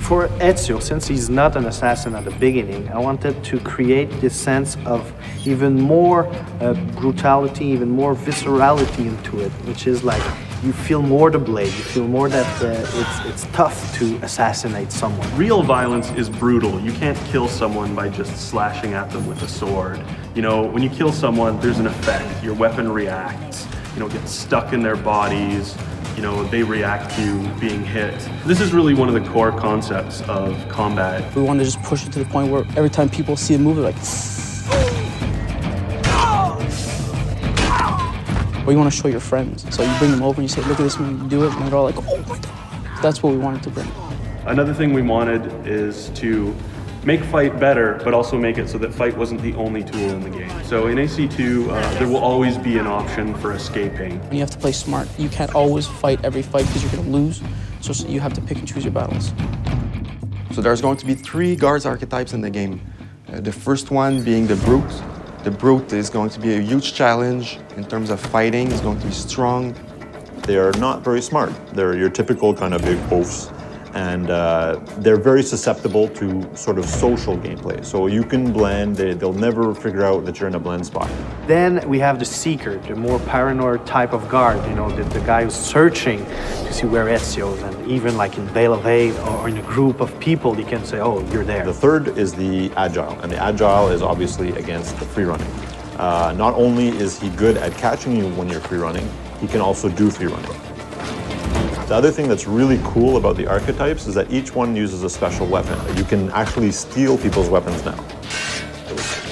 For Ezio, since he's not an assassin at the beginning, I wanted to create this sense of even more brutality, even more viscerality into it, which is like you feel more the blade, you feel more that it's tough to assassinate someone. Real violence is brutal. You can't kill someone by just slashing at them with a sword. You know, when you kill someone, there's an effect. Your weapon reacts, you know, gets stuck in their bodies. You know, they react to you being hit. This is really one of the core concepts of combat. We want to just push it to the point where every time people see a move, they're like, or you want to show your friends. So you bring them over and you say, look at this man, you do it, and they're all like, oh my God. So that's what we wanted to bring. Another thing we wanted is to make fight better, but also make it so that fight wasn't the only tool in the game. So in AC2, there will always be an option for escaping. You have to play smart. You can't always fight every fight because you're going to lose. So you have to pick and choose your battles. So there's going to be 3 guards archetypes in the game. The first one being the Brute. The Brute is going to be a huge challenge in terms of fighting. It's going to be strong. They are not very smart. They're your typical kind of big oafs. And they're very susceptible to sort of social gameplay. So you can blend, they'll never figure out that you're in a blend spot. Then we have the Seeker, the more paranoid type of guard, you know, the guy who's searching to see where Ezio is, and even like in Bale of Eight or in a group of people, you can say, oh, you're there. The third is the Agile, and the Agile is obviously against the free running. Not only is he good at catching you when you're free running, he can also do free running. The other thing that's really cool about the archetypes is that each one uses a special weapon. You can actually steal people's weapons now.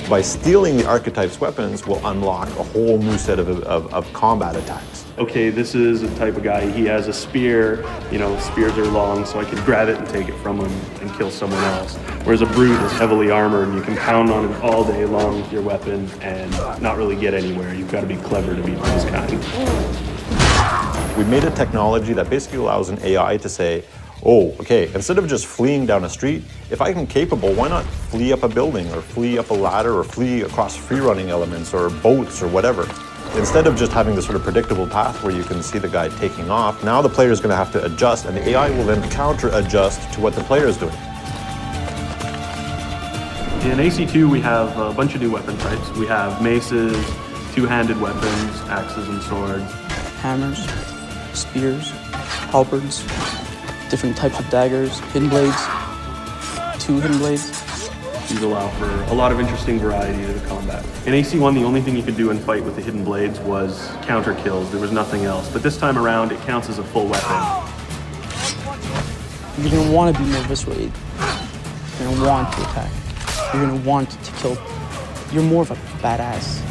By stealing the archetypes' weapons will unlock a whole new set of combat attacks. Okay, this is a type of guy, he has a spear, you know, spears are long, so I can grab it and take it from him and kill someone else. Whereas a Brute is heavily armored and you can pound on it all day long with your weapon and not really get anywhere. You've got to be clever to beat this kind. We made a technology that basically allows an AI to say, oh, okay, instead of just fleeing down a street, if I'm capable, why not flee up a building or flee up a ladder or flee across free running elements or boats or whatever? Instead of just having this sort of predictable path where you can see the guy taking off, now the player is going to have to adjust, and the AI will then counter-adjust to what the player is doing. In AC2, we have a bunch of new weapon types. We have maces, two-handed weapons, axes and swords. Hammers, spears, halberds, different types of daggers, hidden blades, 2 hidden blades. These allow for a lot of interesting variety to the combat. In AC1, the only thing you could do in fight with the hidden blades was counter kills. There was nothing else. But this time around, it counts as a full weapon. You're going to want to be more visceral. You're going to want to attack. You're going to want to kill. You're more of a badass.